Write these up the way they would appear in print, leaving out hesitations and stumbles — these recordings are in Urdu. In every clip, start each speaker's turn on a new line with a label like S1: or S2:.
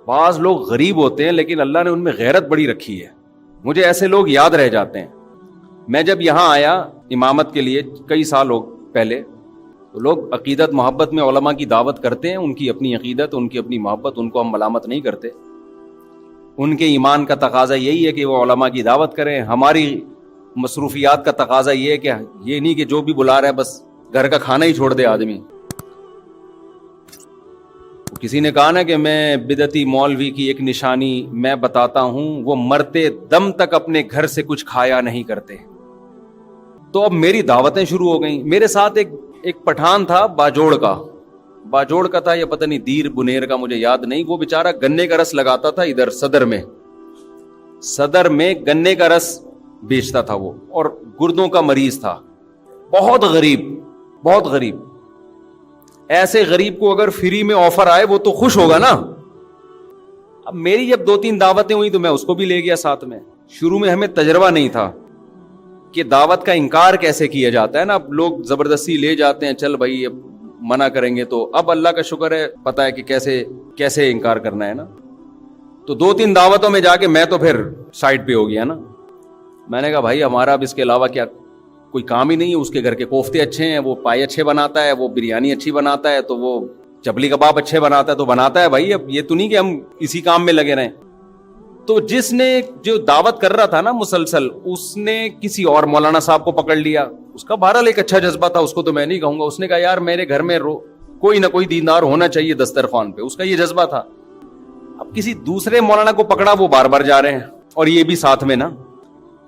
S1: بعض لوگ غریب ہوتے ہیں لیکن اللہ نے ان میں غیرت بڑی رکھی ہے. مجھے ایسے لوگ یاد رہ جاتے ہیں. میں جب یہاں آیا امامت کے لیے کئی سال پہلے، تو لوگ عقیدت محبت میں علماء کی دعوت کرتے ہیں، ان کی اپنی عقیدت، ان کی اپنی محبت، ان کو ہم ملامت نہیں کرتے. ان کے ایمان کا تقاضا یہی ہے کہ وہ علماء کی دعوت کریں. ہماری مصروفیات کا تقاضا یہ ہے کہ یہ نہیں کہ جو بھی بلا رہا ہے بس گھر کا کھانا ہی چھوڑ دے آدمی. کسی نے کہا نا کہ میں بدعتی مولوی کی ایک نشانی میں بتاتا ہوں، وہ مرتے دم تک اپنے گھر سے کچھ کھایا نہیں کرتے. تو اب میری دعوتیں شروع ہو گئیں. میرے ساتھ ایک پٹھان تھا باجوڑ کا تھا یا پتہ نہیں دیر بنیر کا، مجھے یاد نہیں. وہ بیچارہ گنے کا رس لگاتا تھا ادھر صدر میں گنے کا رس بیچتا تھا وہ، اور گردوں کا مریض تھا. بہت غریب. ایسے غریب کو اگر فری میں آفر آئے وہ تو خوش ہوگا نا. اب میری جب 2-3 دعوتیں ہوئی تو میں اس کو بھی لے گیا ساتھ میں. شروع میں ہمیں تجربہ نہیں تھا کہ دعوت کا انکار کیسے کیا جاتا ہے نا. اب لوگ زبردستی لے جاتے ہیں، چل بھائی اب منع کریں گے. تو اب اللہ کا شکر ہے پتہ ہے کہ کیسے انکار کرنا ہے نا. تو 2-3 دعوتوں میں جا کے میں تو پھر سائڈ پہ ہو گیا نا. میں نے کہا بھائی ہمارا اب اس کے علاوہ کیا کوئی کام ہی نہیں ہے. اس کے گھر کے کوفتے اچھے ہیں، وہ پائے اچھے بناتا ہے، وہ بریانی اچھی بناتا ہے، تو وہ چپلی کباب اچھے بناتا ہے تو بناتا ہے بھائی. اب یہ تو نہیں کہ ہم اسی کام میں لگے رہیں. تو جس نے جو دعوت کر رہا تھا نا مسلسل، اس نے کسی اور مولانا صاحب کو پکڑ لیا. اس کا بہرحال ایک اچھا جذبہ تھا، اس کو تو میں نہیں کہوں گا. اس نے کہا یار میرے گھر میں کوئی نہ کوئی دیندار ہونا چاہیے دسترخوان پہ. اس کا یہ جذبہ تھا. اب کسی دوسرے مولانا کو پکڑا، وہ بار بار جا رہے ہیں اور یہ بھی ساتھ میں نا.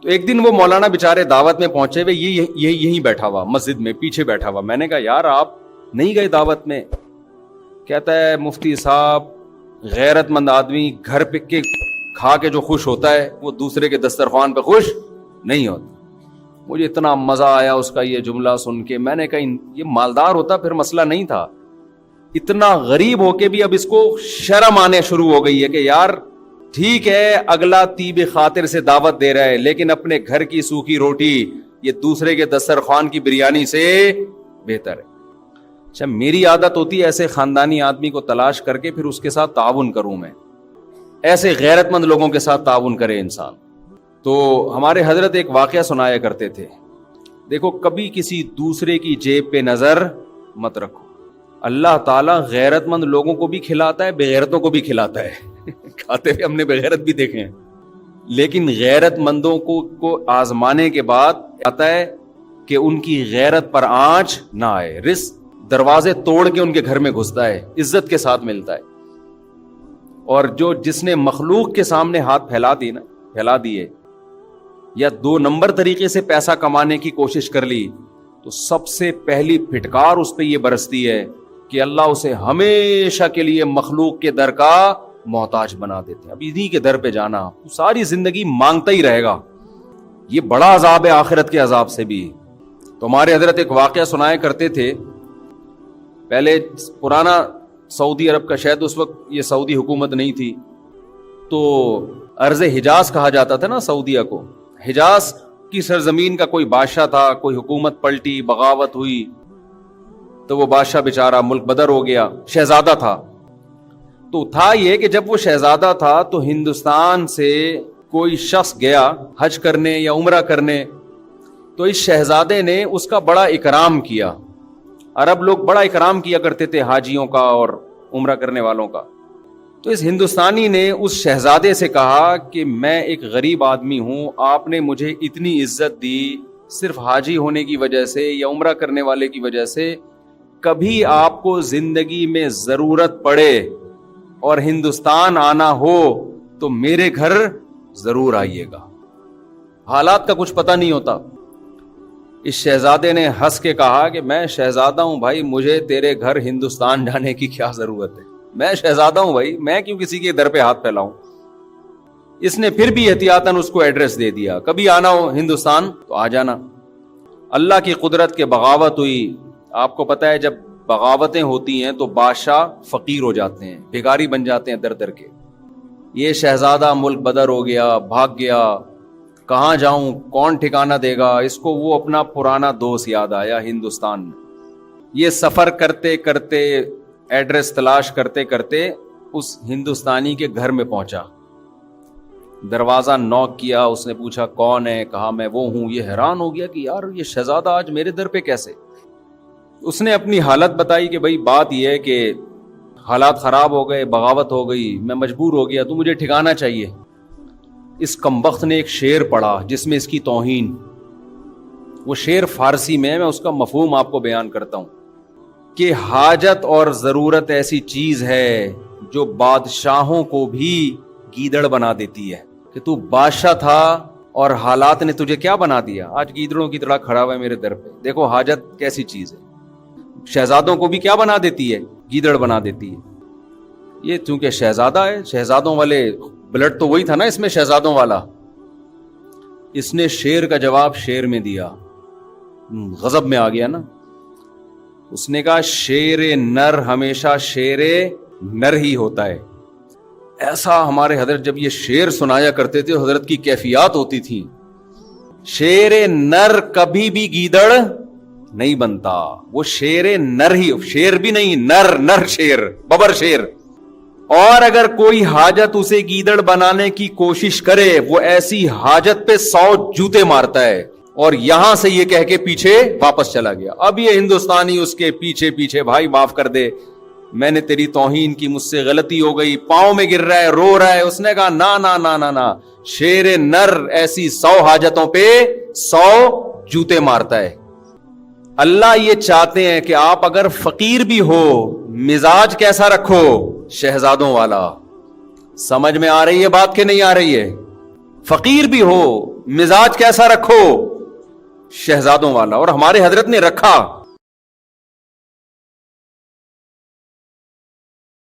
S1: تو ایک دن وہ مولانا بےچارے دعوت میں پہنچے ہوئے، یہیں بیٹھا ہوا مسجد میں پیچھے بیٹھا ہوا. میں نے کہا یار آپ نہیں گئے دعوت میں؟ کہتا ہے مفتی صاحب غیرت مند آدمی گھر پہ کے کھا کے جو خوش ہوتا ہے وہ دوسرے کے دسترخوان پہ خوش نہیں ہوتا. مجھے اتنا مزہ آیا اس کا یہ جملہ سن کے. میں نے کہا یہ مالدار ہوتا پھر مسئلہ نہیں تھا. اتنا غریب ہو کے بھی اب اس کو شرم آنے شروع ہو گئی ہے کہ یار ٹھیک ہے اگلا طیب خاطر سے دعوت دے رہا ہے، لیکن اپنے گھر کی سوکھی روٹی یہ دوسرے کے دسترخوان کی بریانی سے بہتر ہے. اچھا میری عادت ہوتی ہے ایسے خاندانی آدمی کو تلاش کر کے پھر اس کے ساتھ تعاون کروں. میں ایسے غیرت مند لوگوں کے ساتھ تعاون کرے انسان. تو ہمارے حضرت ایک واقعہ سنایا کرتے تھے، دیکھو کبھی کسی دوسرے کی جیب پہ نظر مت رکھو. اللہ تعالیٰ غیرت مند لوگوں کو بھی کھلاتا ہے، بے غیرتوں کو بھی کھلاتا ہے. کھاتے ہوئے ہم نے بے غیرت بھی دیکھے ہیں، لیکن غیرت مندوں کو آزمانے کے بعد آتا ہے کہ ان کی غیرت پر آنچ نہ آئے. رزق دروازے توڑ کے ان کے گھر میں گھستا ہے، عزت کے ساتھ ملتا ہے. اور جس نے مخلوق کے سامنے ہاتھ پھیلا دیے یا 2 نمبر طریقے سے پیسہ کمانے کی کوشش کر لی، تو سب سے پہلی پھٹکار اس پہ یہ برستی ہے کہ اللہ اسے ہمیشہ کے لیے مخلوق کے در کا محتاج بنا دیتے ہیں. اب انہی کے در پہ جانا ساری زندگی مانگتا ہی رہے گا. یہ بڑا عذاب ہے آخرت کے عذاب سے بھی. تو ہمارے حضرت ایک واقعہ سنایا کرتے تھے. پہلے پرانا سعودی عرب کا، شاید اس وقت یہ سعودی حکومت نہیں تھی، تو ارض حجاز کہا جاتا تھا نا سعودیہ کو. حجاز کی سرزمین کا کوئی بادشاہ تھا، کوئی حکومت پلٹی، بغاوت ہوئی، تو وہ بادشاہ بیچارہ ملک بدر ہو گیا. شہزادہ تھا. تو تھا یہ کہ جب وہ شہزادہ تھا تو ہندوستان سے کوئی شخص گیا حج کرنے یا عمرہ کرنے، تو اس شہزادے نے اس کا بڑا اکرام کیا. عرب لوگ بڑا اکرام کیا کرتے تھے حاجیوں کا اور عمرہ کرنے والوں کا. تو اس ہندوستانی نے اس شہزادے سے کہا کہ میں ایک غریب آدمی ہوں، آپ نے مجھے اتنی عزت دی صرف حاجی ہونے کی وجہ سے یا عمرہ کرنے والے کی وجہ سے، کبھی آپ کو زندگی میں ضرورت پڑے اور ہندوستان آنا ہو تو میرے گھر ضرور آئیے گا. حالات کا کچھ پتہ نہیں ہوتا. اس شہزادے نے ہنس کے کہا کہ میں شہزادہ ہوں بھائی، مجھے تیرے گھر ہندوستان جانے کی کیا ضرورت ہے، میں شہزادہ ہوں بھائی، میں کیوں کسی کے در پہ ہاتھ پھیلاؤں. اس نے پھر بھی احتیاطاً اس کو ایڈریس دے دیا، کبھی آنا ہو ہندوستان تو آ جانا. اللہ کی قدرت کے بغاوت ہوئی. آپ کو پتہ ہے جب بغاوتیں ہوتی ہیں تو بادشاہ فقیر ہو جاتے ہیں، بھکاری بن جاتے ہیں در در کے. یہ شہزادہ ملک بدر ہو گیا، بھاگ گیا. کہاں جاؤں، کون ٹھکانہ دے گا. اس کو وہ اپنا پرانا دوست یاد آیا ہندوستان میں. یہ سفر کرتے کرتے، ایڈریس تلاش کرتے کرتے اس ہندوستانی کے گھر میں پہنچا, دروازہ نوک کیا, اس نے پوچھا کون ہے, کہا میں وہ ہوں. یہ حیران ہو گیا کہ یار یہ شہزادہ آج میرے در پہ کیسے. اس نے اپنی حالت بتائی کہ بھائی بات یہ ہے کہ حالات خراب ہو گئے, بغاوت ہو گئی, میں مجبور ہو گیا, تو مجھے ٹھکانا چاہیے. اس کمبخت نے ایک شعر پڑھا جس میں اس کی توہین, وہ شعر فارسی میں اس کا مفہوم آپ کو بیان کرتا ہوں کہ حاجت اور ضرورت ایسی چیز ہے جو بادشاہوں کو بھی گیدڑ بنا دیتی ہے. کہ تو بادشاہ تھا اور حالات نے تجھے کیا بنا دیا, آج گیدڑوں کی طرح کھڑا ہوا ہے میرے در پہ. دیکھو حاجت کیسی چیز ہے, شہزادوں کو بھی کیا بنا دیتی ہے, گیدڑ بنا دیتی ہے. یہ چونکہ شہزادہ ہے, شہزادوں والے بلڈ تو وہی تھا نا اس میں, شہزادوں والا. اس نے شیر کا جواب شیر میں دیا, غضب میں آ گیا نا. اس نے کہا شیر نر ہمیشہ شیر نر ہی ہوتا ہے. ایسا ہمارے حضرت جب یہ شعر سنایا کرتے تھے, حضرت کی کیفیات ہوتی تھی. شیر نر کبھی بھی گیدڑ نہیں بنتا, وہ شیر نر ہی, شیر بھی نہیں, نر, نر شیر, ببر شیر. اور اگر کوئی حاجت اسے گیدڑ بنانے کی کوشش کرے, وہ ایسی حاجت پہ 100 جوتے مارتا ہے. اور یہاں سے یہ کہہ کے پیچھے واپس چلا گیا. اب یہ ہندوستانی اس کے پیچھے پیچھے, بھائی معاف کر دے, میں نے تیری توہین کی, مجھ سے غلطی ہو گئی, پاؤں میں گر رہا ہے, رو رہا ہے. اس نے کہا نا نا نا نا نا, شیر نر ایسی 100 حاجتوں پہ 100 جوتے مارتا ہے. اللہ یہ چاہتے ہیں کہ آپ اگر فقیر بھی ہو, مزاج کیسا رکھو, شہزادوں والا. سمجھ میں آ رہی ہے بات کہ نہیں آ رہی ہے؟ فقیر بھی ہو, مزاج کیسا رکھو, شہزادوں والا. اور ہمارے حضرت نے رکھا.